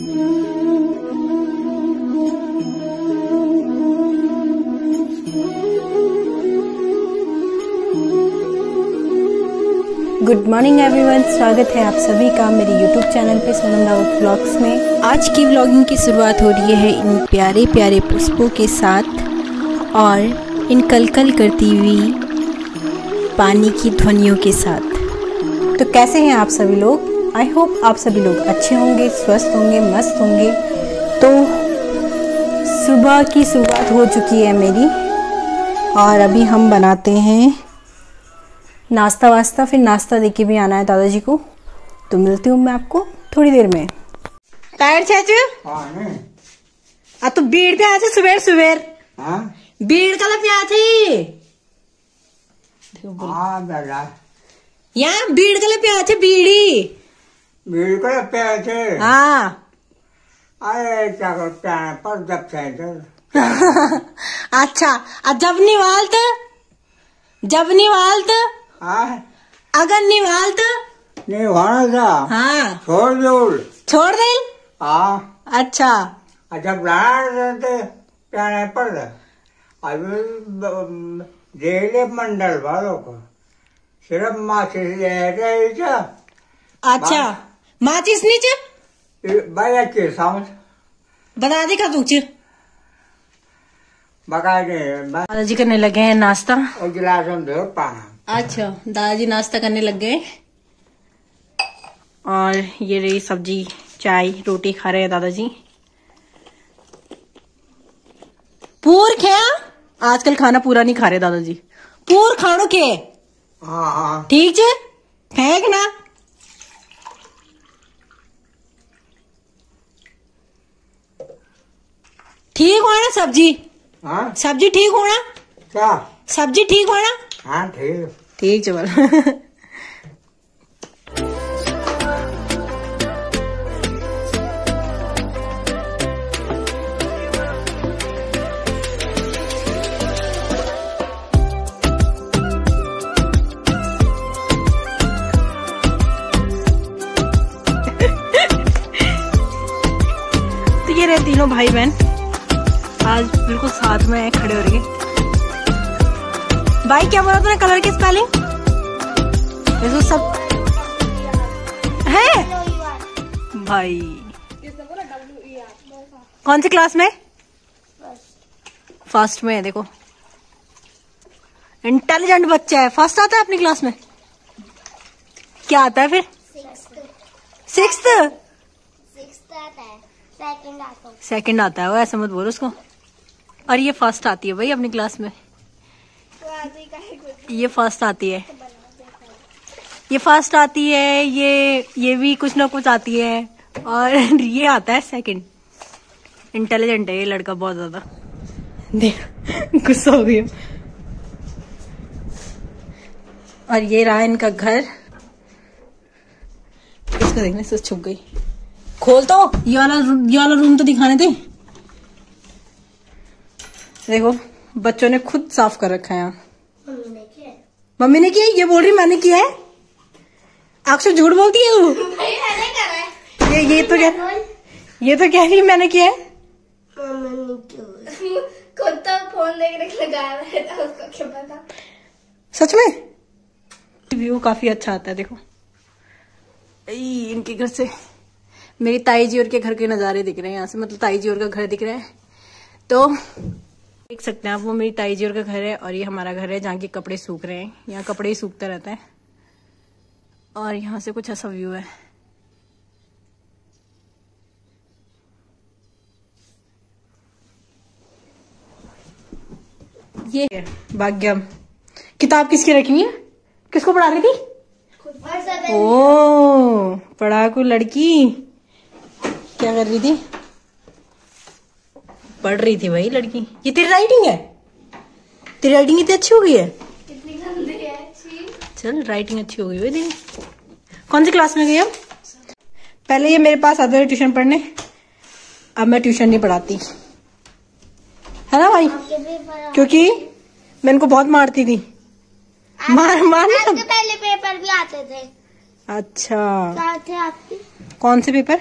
Good morning everyone, स्वागत है आप सभी का मेरे यूट्यूब चैनल पे सोनम रावत व्लॉग्स में। आज की व्लॉगिंग की शुरुआत हो रही है इन प्यारे प्यारे पुष्पों के साथ और इन कलकल करती हुई पानी की ध्वनियों के साथ। तो कैसे हैं आप सभी लोग? आई होप आप सभी लोग अच्छे होंगे, स्वस्थ होंगे, मस्त होंगे। तो सुबह की शुरुआत हो चुकी है मेरी और अभी हम बनाते हैं नाश्ता वास्ता। फिर नाश्ता देके भी आना है दादाजी को, तो मिलती हूँ मैं आपको थोड़ी देर में। टायर चाचू तो भीड़ पे आते सुबेर सुबेर भीड़ कल पे आते यहाँ भीड़ कल पे आते बीड़ी भीड़ कल पे आते। हाँ अरे क्या करते हैं पर जब से अच्छा जब निवाल तो अगर निवाल तो नहीं होना था। हाँ छोड़ दे। हाँ अच्छा जब रहना कहने पर अभी जेल मंडल वालों को सिर्फ माचिस। अच्छा माचिस नीचे भाई अच्छे समझ बता दे का तुझे बकायदे दादाजी करने लगे हैं नाश्ता और गिलास में दो पाना। अच्छा दादाजी नाश्ता करने लग गए और ये रही सब्जी, चाय, रोटी खा रहे हैं दादाजी। पूर क्या आजकल खाना पूरा नहीं खा रहे दादाजी, पूर खानो के। हाँ ठीक है फेंक ना। ठीक हो ना सब्जी? हाँ सब्जी ठीक हो ना? क्या सब्जी ठीक हो ना? हाँ ठीक ठीक चल। तो ये रहे तीनों भाई बहन, आज बिल्कुल साथ में खड़े हो रहे हैं। भाई क्या बोला तूने कलर की स्पेलिंग? वैसे सब है भाई। कौन सी क्लास में? फर्स्ट में है। देखो इंटेलिजेंट बच्चा है, फर्स्ट आता है अपनी क्लास में। क्या आता है फिर? सिक्स्थ आता है, सेकंड आता है वो, ऐसा मत बोलो उसको। और ये फर्स्ट आती है भाई अपनी क्लास में, ये फर्स्ट आती है, ये फर्स्ट आती है, ये भी कुछ ना कुछ आती है और ये आता है सेकंड। इंटेलिजेंट है ये लड़का बहुत ज्यादा। देख गुस्सा हो गया। और ये रहा इनका घर। इसको देखने से छुप गई। खोल तो ये वाला रूम तो दिखाने दे। देखो बच्चों ने खुद साफ कर रखा है यहाँ। मम्मी ने किया? ये बोल रही मैंने किया है। अक्षर झूठ बोलती है तू। ये तो कह रही मैंने किया है। खुद तो फोन देख लगाया था, उसको क्या पता। सच में व्यू काफी अच्छा आता है। देखो इनके घर से मेरी ताई जी और के घर के नजारे दिख रहे हैं यहाँ से, मतलब ताई जी और का घर दिख रहा है। तो देख सकते हैं आप, वो मेरी ताई जी और का घर है और ये हमारा घर है जहाँ के कपड़े सूख रहे हैं। यहाँ कपड़े ही सूखता रहता है और यहाँ से कुछ ऐसा व्यू है। ये है भाग्यम। किताब किसकी रखी हुई है? किसको पढ़ा रही थी? ओ पढ़ाकू लड़की। क्या कर रही थी? पढ़ रही थी भाई लड़की। ये तेरी राइटिंग है? तेरी राइटिंग इतनी अच्छी हो गई है? कितनी गंदी है। चल राइटिंग अच्छी हो गई है तेरी। कौन सी क्लास में गई अब? पहले ये मेरे पास आते थे ट्यूशन पढ़ने, अब मैं ट्यूशन नहीं पढ़ाती, है ना भाई? क्योंकि मैं इनको बहुत मारती थी। मारना पहले पेपर भी आते थे। अच्छा क्या थे आपके? कौन से पेपर?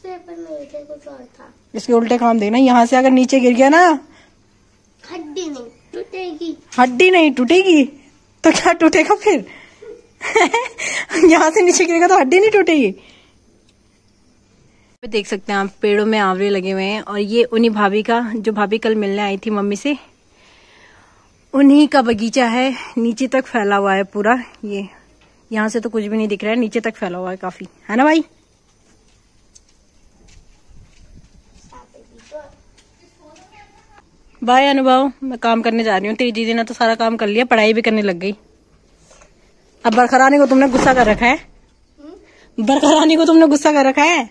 पेपर में लिखे कुछ और था। इसके उल्टे काम देखना, यहाँ से अगर नीचे गिर गया ना, हड्डी नहीं टूटेगी। हड्डी नहीं टूटेगी तो क्या टूटेगा फिर? यहाँ से नीचे गिरेगा तो हड्डी नहीं टूटेगी। देख सकते हैं आप, पेड़ों में आंवले लगे हुए हैं और ये उन्हीं भाभी का, जो भाभी कल मिलने आई थी मम्मी से, उन्हीं का बगीचा है। नीचे तक फैला हुआ है पूरा। ये यहाँ से तो कुछ भी नहीं दिख रहा है, नीचे तक फैला हुआ है काफी, है ना भाई? बाय अनुभव, मैं काम करने जा रही हूँ। तेरी दीदी ने तो सारा काम कर लिया, पढ़ाई भी करने लग गई। अब बरखरानी को तुमने गुस्सा कर रखा है, बरखरानी को तुमने गुस्सा कर रखा है।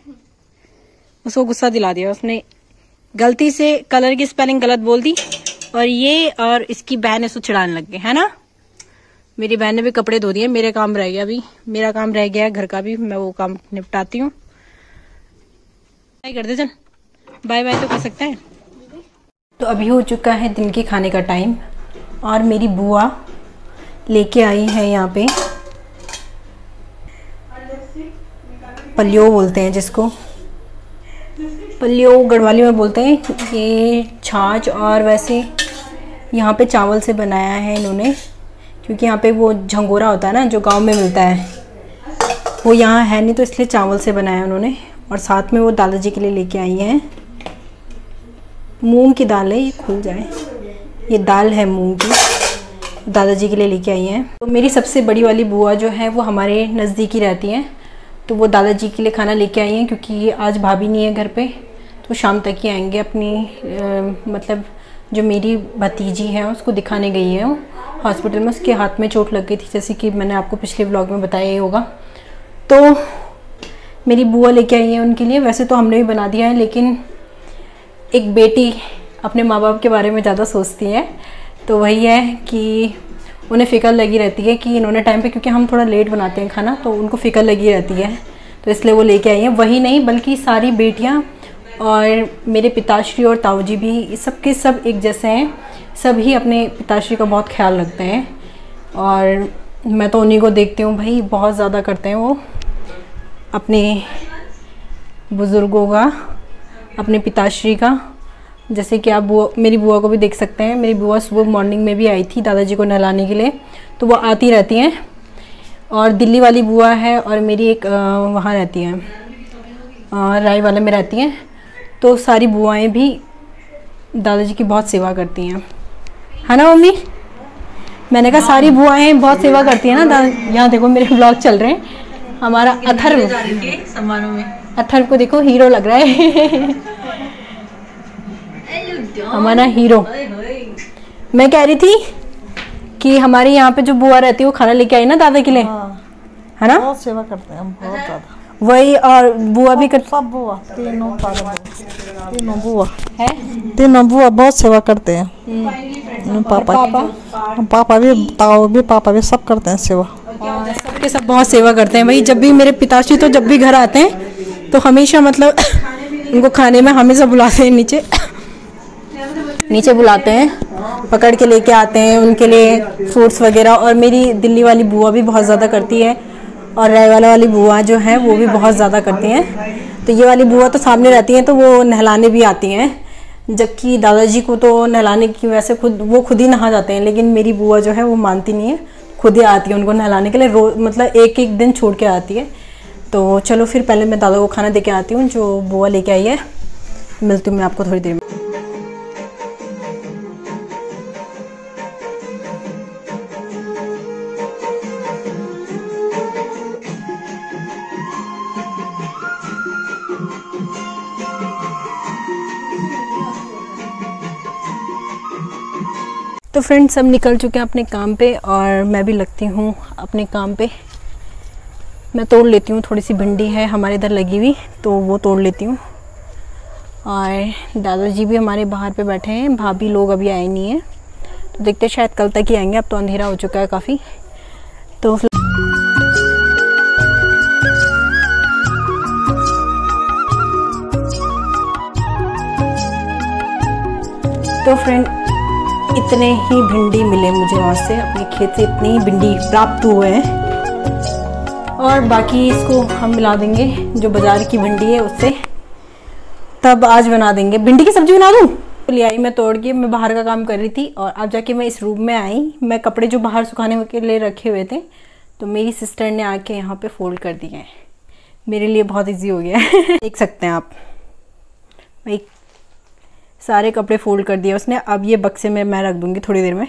उसको गुस्सा दिला दिया उसने, गलती से कलर की स्पेलिंग गलत बोल दी और ये और इसकी बहन इसको चिढ़ाने लग गए, है ना? मेरी बहन ने भी कपड़े धो दिए, मेरे काम रह गया। अभी मेरा काम रह गया है घर का भी, मैं वो काम निपटाती हूँ। बाय कर दे, चल बाय बाय तो कर सकता है। तो अभी हो चुका है दिन के खाने का टाइम और मेरी बुआ लेके आई है यहाँ पे पलियो बोलते हैं जिसको, पलियो गढ़वाली में बोलते हैं। ये छाछ और वैसे यहाँ पे चावल से बनाया है इन्होंने, क्योंकि यहाँ पे वो झंगोरा होता है ना जो गांव में मिलता है, वो यहाँ है नहीं, तो इसलिए चावल से बनाया उन्होंने। और साथ में वो दादाजी के लिए लेके आई हैं मूंग की दाल है, ये खुल जाए, ये दाल है मूंग की, दादाजी के लिए लेके आई हैं। तो मेरी सबसे बड़ी वाली बुआ जो है वो हमारे नज़दीक ही रहती हैं, तो वो दादाजी के लिए खाना लेके आई हैं, क्योंकि आज भाभी नहीं है घर पे, तो शाम तक ही आएंगे। अपनी मतलब जो मेरी भतीजी है उसको दिखाने गई है वो हॉस्पिटल में, उसके हाथ में चोट लग गई थी, जैसे कि मैंने आपको पिछले व्लॉग में बताया ही होगा। तो मेरी बुआ लेके आई है उनके लिए। वैसे तो हमने भी बना दिया है, लेकिन एक बेटी अपने माँ बाप के बारे में ज़्यादा सोचती है, तो वही है कि उन्हें फ़िक्र लगी रहती है कि इन्होंने टाइम पे, क्योंकि हम थोड़ा लेट बनाते हैं खाना, तो उनको फ़िक्र लगी रहती है, तो इसलिए वो लेके आई हैं। वही नहीं बल्कि सारी बेटियाँ और मेरे पिताश्री और ताऊजी भी, सबके सब एक जैसे हैं, सभी अपने पिताश्री का बहुत ख्याल रखते हैं। और मैं तो उन्हीं को देखती हूँ भाई, बहुत ज़्यादा करते हैं वो अपने बुज़ुर्गों का, अपने पिताश्री का। जैसे कि आप मेरी बुआ को भी देख सकते हैं। मेरी बुआ सुबह मॉर्निंग में भी आई थी दादाजी को नहलाने के लिए, तो वो आती रहती हैं। और दिल्ली वाली बुआ है और मेरी एक वहाँ रहती हैं, राय वाले में रहती हैं। तो सारी बुआएं भी दादाजी की बहुत सेवा करती हैं, है ना मम्मी? मैंने कहा सारी बुआएं बहुत सेवा करती हैं ना। यहाँ देखो मेरे व्लॉग चल रहे हैं। हमारा अथर्व, समारोह में अथर्व को देखो, हीरो लग रहा है हमारा हीरो। मैं कह रही थी कि हमारे यहाँ पे जो बुआ रहती है वो खाना लेके आई ना दादा के लिए, है ना? बहुत सेवा करते हैं हम, बहुत ज़्यादा। वही, और बुआ भी कर, सब बुआ, तीनों बुआ है, तीनों बुआ बहुत सेवा करते हैं। पापा भी, ताऊ भी, पापा भी सब करते हैं सेवा। सबके सब बहुत सेवा करते हैं भाई। जब भी मेरे पिताश्री तो जब भी घर आते हैं तो हमेशा मतलब उनको खाने में हमेशा बुलाते हैं, नीचे बुलाते हैं, पकड़ के लेके आते हैं उनके लिए फ्रूट्स वगैरह। और मेरी दिल्ली वाली बुआ भी बहुत ज़्यादा करती है और रायवाला वाली बुआ जो है वो भी बहुत ज़्यादा करती हैं। तो ये वाली बुआ तो सामने रहती हैं, तो वो नहलाने भी आती हैं, जबकि दादाजी को तो नहलाने की वैसे वो खुद ही नहा जाते हैं, लेकिन मेरी बुआ जो है वो मानती नहीं है, खुद ही आती है उनको नहलाने के लिए। रोज मतलब एक एक दिन छोड़ के आती है। तो चलो फिर पहले मैं दादा को खाना दे के आती हूँ जो बुआ लेके आई है। मिलती हूँ मैं आपको थोड़ी देर में। तो फ्रेंड्स सब निकल चुके हैं अपने काम पे और मैं भी लगती हूँ अपने काम पे। मैं तोड़ लेती हूँ, थोड़ी सी भिंडी है हमारे इधर लगी हुई, तो वो तोड़ लेती हूँ। और दादाजी भी हमारे बाहर पे बैठे हैं, भाभी लोग अभी आए नहीं हैं, तो देखते हैं शायद कल तक ही आएंगे। अब तो अंधेरा हो चुका है काफ़ी। तो फ्रेंड इतने ही भिंडी मिले मुझे वहाँ से, अपने खेत से इतनी ही भिंडी प्राप्त हुए हैं। और बाकी इसको हम मिला देंगे जो बाज़ार की भिंडी है उससे, तब आज बना देंगे। भिंडी की सब्जी बना दूँ? ले आई मैं तोड़ के, मैं बाहर का काम कर रही थी और अब जाके मैं इस रूम में आई। मैं कपड़े जो बाहर सुखाने के लिए रखे हुए थे तो मेरी सिस्टर ने आके यहाँ पे फोल्ड कर दिए हैं। मेरे लिए बहुत इजी हो गया है। देख सकते हैं आप, भाई सारे कपड़े फोल्ड कर दिए उसने। अब ये बक्से में मैं रख दूँगी थोड़ी देर में।